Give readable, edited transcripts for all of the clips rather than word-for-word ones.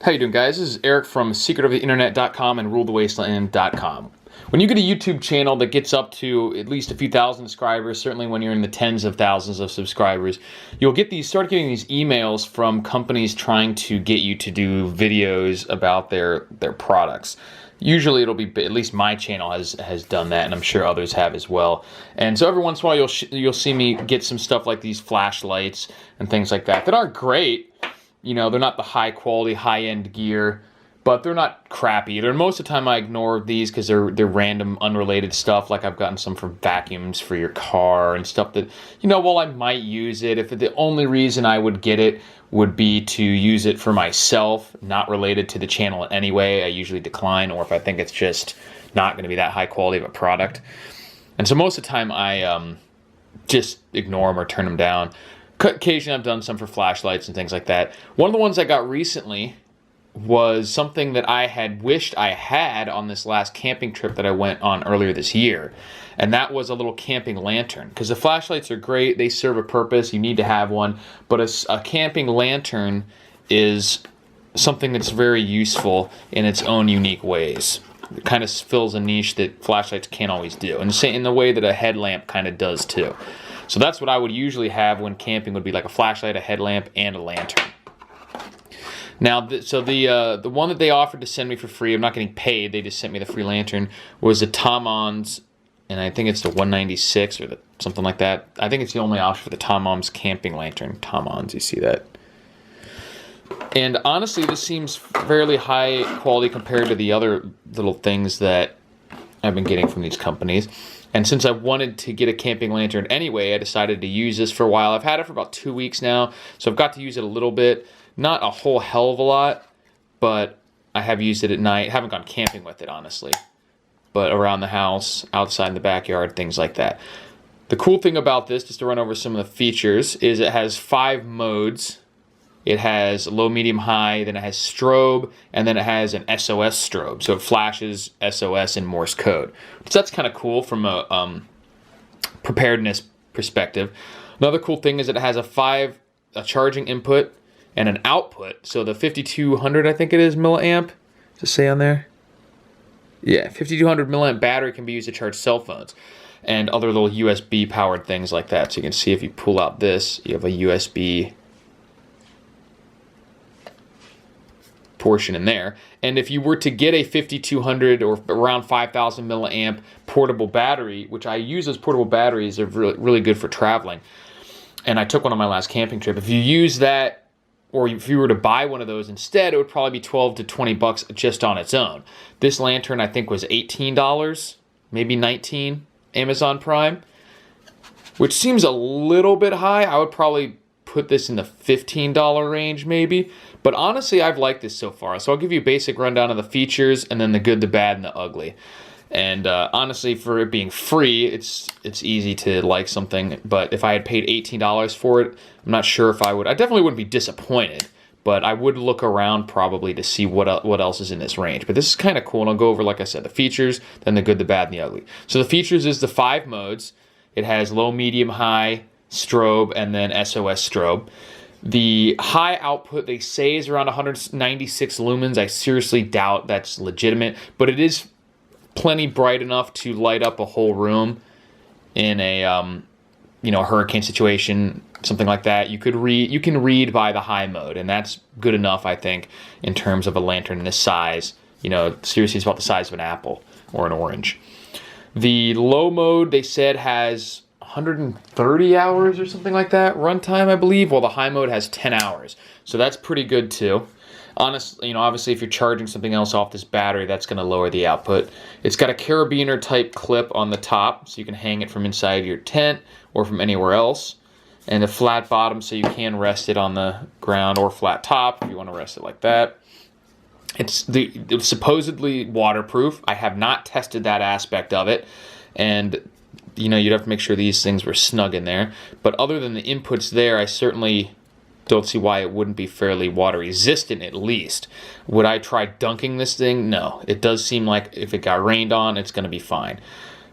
How you doing, guys? This is Eric from secretoftheinternet.com and rulethewasteland.com. When you get a YouTube channel that gets up to at least a few thousand subscribers, certainly when you're in the tens of thousands of subscribers, you'll start getting these emails from companies trying to get you to do videos about their products. Usually it'll be, at least my channel has done that, and I'm sure others have as well. And so every once in a while you'll see me get some stuff like these flashlights and things like that are great. You know, they're not the high quality, high end gear, but they're not crap either. And most of the time I ignore these because they're random, unrelated stuff. Like I've gotten some for vacuums for your car and stuff that, you know, while I might use it, if the only reason I would get it would be to use it for myself, not related to the channel in any way, I usually decline, or if I think it's just not going to be that high quality of a product. And so most of the time I just ignore them or turn them down. Occasionally I've done some for flashlights and things like that. One of the ones I got recently was something that I had wished I had on this last camping trip that I went on earlier this year. And that was a little camping lantern. Because the flashlights are great, they serve a purpose, you need to have one. But a camping lantern is something that's very useful in its own unique ways. It kind of fills a niche that flashlights can't always do. And in the way that a headlamp kind of does too. So that's what I would usually have when camping, would be like a flashlight, a headlamp, and a lantern. Now, the one that they offered to send me for free, I'm not getting paid, they just sent me the free lantern, was the Tammon's, and I think it's the 196 or something like that. I think it's the only option for the Tammon's camping lantern. Tammon's, you see that? And honestly, this seems fairly high quality compared to the other little things that I've been getting from these companies. And since I wanted to get a camping lantern anyway, I decided to use this for a while. I've had it for about 2 weeks now, so I've got to use it a little bit. Not a whole hell of a lot, but I have used it at night. Haven't gone camping with it, honestly. But around the house, outside in the backyard, things like that. The cool thing about this, just to run over some of the features, is it has 5 modes. It has low, medium, high, then it has strobe, and then it has an SOS strobe. So it flashes SOS in Morse code. So that's kind of cool from a preparedness perspective. Another cool thing is that it has a charging input and an output. So the 5200, I think it is, milliamp. Does it say on there? Yeah, 5200 milliamp battery can be used to charge cell phones and other little USB powered things like that. So you can see if you pull out this, you have a USB portion in there. And if you were to get a 5200 or around 5000 milliamp portable battery, which I use those portable batteries, they're really good for traveling. And I took one on my last camping trip. If you use that, or if you were to buy one of those instead, it would probably be 12 to 20 bucks just on its own. This lantern I think was $18, maybe 19, Amazon Prime, which seems a little bit high. I would probably put this in the $15 range maybe. But honestly, I've liked this so far. So I'll give you a basic rundown of the features and then the good, the bad, and the ugly. And honestly, for it being free, it's easy to like something. But if I had paid $18 for it, I'm not sure if I would. I definitely wouldn't be disappointed. But I would look around probably to see what else is in this range. But this is kind of cool. And I'll go over, like I said, the features, then the good, the bad, and the ugly. So the features is the 5 modes. It has low, medium, high, strobe, and then SOS strobe. The high output, they say, is around 196 lumens. I seriously doubt that's legitimate, but it is plenty bright enough to light up a whole room in a a hurricane situation, something like that. You can read by the high mode, and that's good enough, I think, in terms of a lantern this size. You know, seriously, it's about the size of an apple or an orange. The low mode, they said, has 130 hours or something like that runtime, I believe, while the high mode has 10 hours. So that's pretty good too. Honestly, obviously if you're charging something else off this battery, that's going to lower the output. It's got a carabiner type clip on the top, so you can hang it from inside your tent or from anywhere else. And a flat bottom, so you can rest it on the ground, or flat top if you want to rest it like that. It's supposedly waterproof. I have not tested that aspect of it, and you'd have to make sure these things were snug in there. But other than the inputs there, I certainly don't see why it wouldn't be fairly water resistant at least. Would I try dunking this thing? No. It does seem like if it got rained on, it's going to be fine.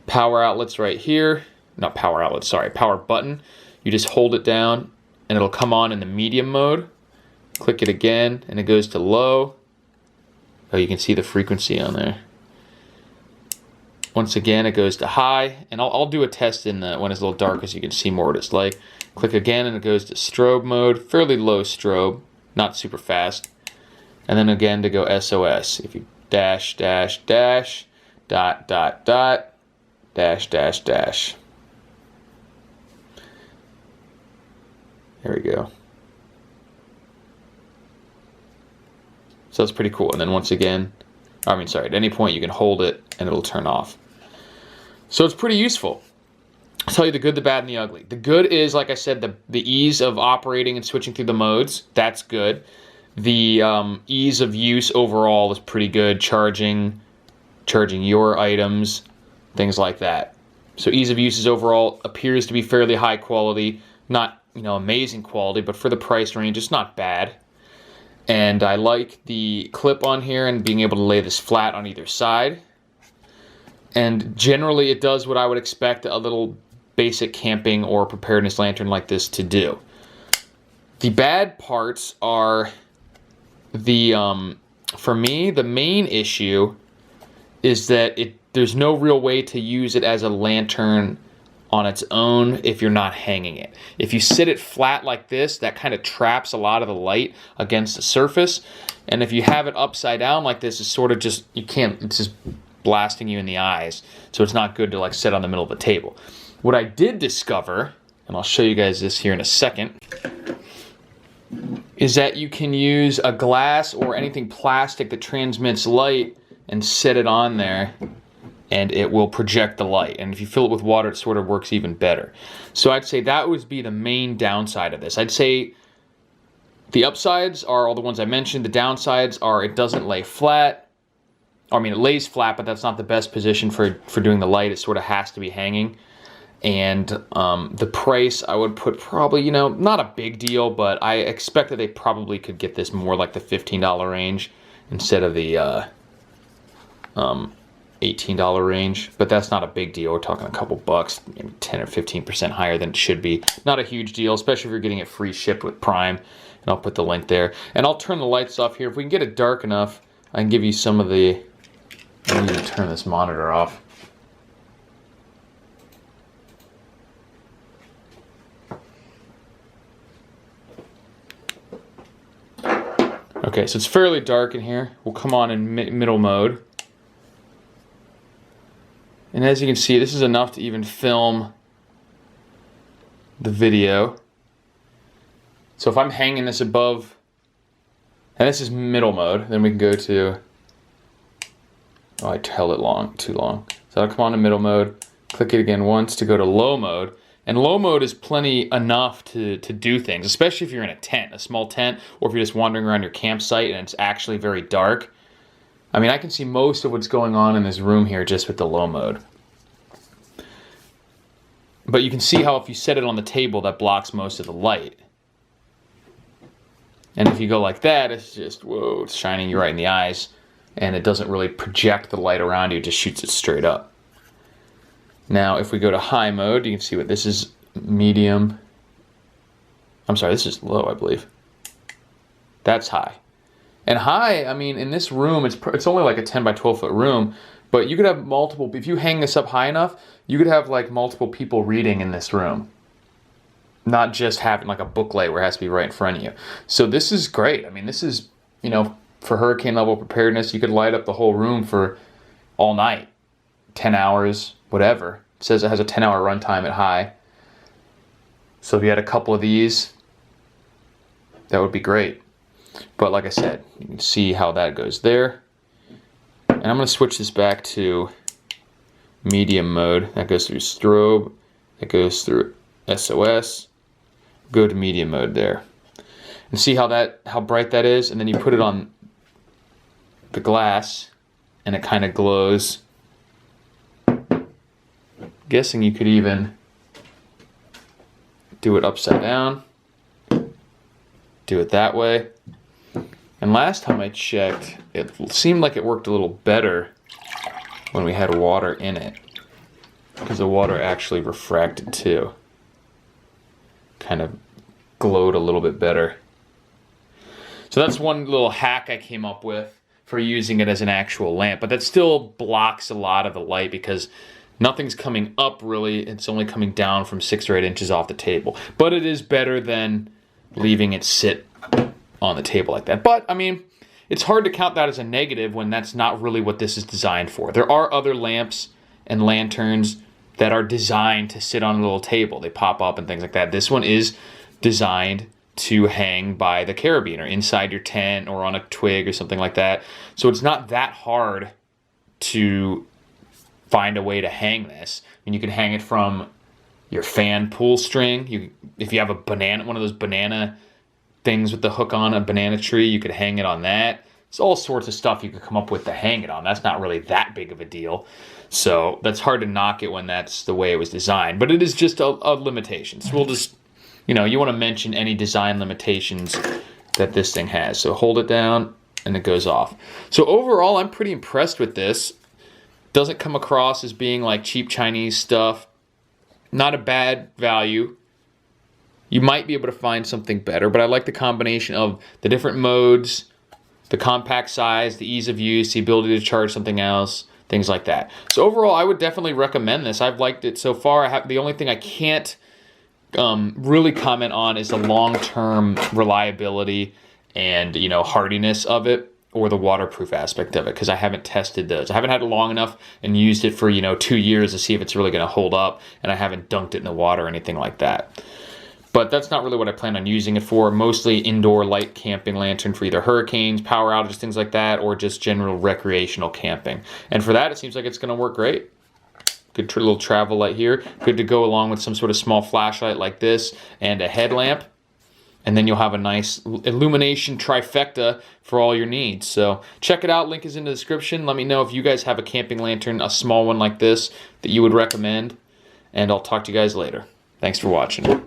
Power outlets right here. Not power outlets, sorry. Power button. You just hold it down and it'll come on in the medium mode. Click it again and it goes to low. Oh, you can see the frequency on there. Once again, it goes to high, and I'll do a test in when it's a little darker so you can see more what it's like. Click again, and it goes to strobe mode, fairly low strobe, not super fast. And then again to go SOS. If you dash, dash, dash, dot, dot, dot, dash, dash, dash. There we go. So that's pretty cool. And then once again, at any point you can hold it and it'll turn off. So it's pretty useful. I'll tell you the good, the bad, and the ugly. The good is, like I said, the ease of operating and switching through the modes. That's good. The ease of use overall is pretty good. Charging your items, things like that. So ease of use is overall appears to be fairly high quality. Not, amazing quality, but for the price range, it's not bad. And I like the clip on here and being able to lay this flat on either side. And generally it does what I would expect a little basic camping or preparedness lantern like this to do. The bad parts are for me, the main issue is that there's no real way to use it as a lantern on its own if you're not hanging it. If you sit it flat like this, that kind of traps a lot of the light against the surface. And if you have it upside down like this, it's sort of just, it's just blasting you in the eyes. So it's not good to like sit on the middle of the table. What I did discover, and I'll show you guys this here in a second, is that you can use a glass or anything plastic that transmits light and set it on there, and it will project the light. And if you fill it with water, it sort of works even better. So I'd say that would be the main downside of this. I'd say the upsides are all the ones I mentioned. The downsides are it doesn't lay flat. It lays flat, but that's not the best position for doing the light. It sort of has to be hanging. And the price, I would put probably, not a big deal, but I expect that they probably could get this more like the $15 range instead of the $18 range. But that's not a big deal. We're talking a couple bucks, maybe 10 or 15% higher than it should be. Not a huge deal, especially if you're getting it free shipped with Prime. And I'll put the link there. And I'll turn the lights off here. If we can get it dark enough, I can give you some of the... I need to turn this monitor off. Okay, so it's fairly dark in here. We'll come on in middle mode. And as you can see, this is enough to even film the video. So if I'm hanging this above, and this is middle mode, then we can go to, oh, I held it too long. So I'll come on to middle mode, click it again once to go to low mode. And low mode is plenty enough to do things, especially if you're in a tent, a small tent, or if you're just wandering around your campsite and it's actually very dark. I can see most of what's going on in this room here just with the low mode. But you can see how if you set it on the table, that blocks most of the light. And if you go like that, it's just, whoa, it's shining you right in the eyes. And it doesn't really project the light around you, it just shoots it straight up. Now, if we go to high mode, you can see what this is medium. I'm sorry, this is low, I believe. That's high. And high, in this room, it's only like a 10 by 12 foot room, but you could have multiple, if you hang this up high enough, you could have like multiple people reading in this room. Not just having like a book light where it has to be right in front of you. So this is great. This is, for hurricane level preparedness, you could light up the whole room for all night. 10 hours, whatever. It says it has a 10-hour runtime at high. So if you had a couple of these, that would be great. But like I said, you can see how that goes there. And I'm going to switch this back to medium mode. That goes through strobe. That goes through SOS. Go to medium mode there. And see how bright that is? And then you put it on the glass and it kind of glows. Guessing you could even do it upside down, do it that way. And last time I checked, it seemed like it worked a little better when we had water in it, because the water actually refracted too. Kind of glowed a little bit better. So that's one little hack I came up with for using it as an actual lamp, but that still blocks a lot of the light because nothing's coming up really. It's only coming down from 6 or 8 inches off the table. But it is better than leaving it sit on the table like that. But I mean, it's hard to count that as a negative when that's not really what this is designed for. There are other lamps and lanterns that are designed to sit on a little table. They pop up and things like that. This one is designed to hang by the carabiner inside your tent or on a twig or something like that. So it's not that hard to find a way to hang this. I mean, you can hang it from your fan pull string. If you have a banana, one of those banana things with the hook on a banana tree, you could hang it on that. It's all sorts of stuff you could come up with to hang it on. That's not really that big of a deal. So that's hard to knock it when that's the way it was designed. But it is just a limitation. So we'll just, you want to mention any design limitations that this thing has. So hold it down and it goes off. So overall, I'm pretty impressed with this. Doesn't come across as being like cheap Chinese stuff. Not a bad value. You might be able to find something better, but I like the combination of the different modes, the compact size, the ease of use, the ability to charge something else, things like that. So overall, I would definitely recommend this. I've liked it so far. The only thing I can't really comment on is the long-term reliability and hardiness of it, or the waterproof aspect of it, because I haven't tested those. I haven't had it long enough and used it for 2 years to see if it's really going to hold up, and I haven't dunked it in the water or anything like that. But that's not really what I plan on using it for. Mostly indoor light camping lantern for either hurricanes, power outages, things like that, or just general recreational camping. And for that, it seems like it's going to work great. Good little travel light here. Good to go along with some sort of small flashlight like this and a headlamp. And then you'll have a nice illumination trifecta for all your needs. So check it out. Link is in the description. Let me know if you guys have a camping lantern, a small one like this, that you would recommend. And I'll talk to you guys later. Thanks for watching.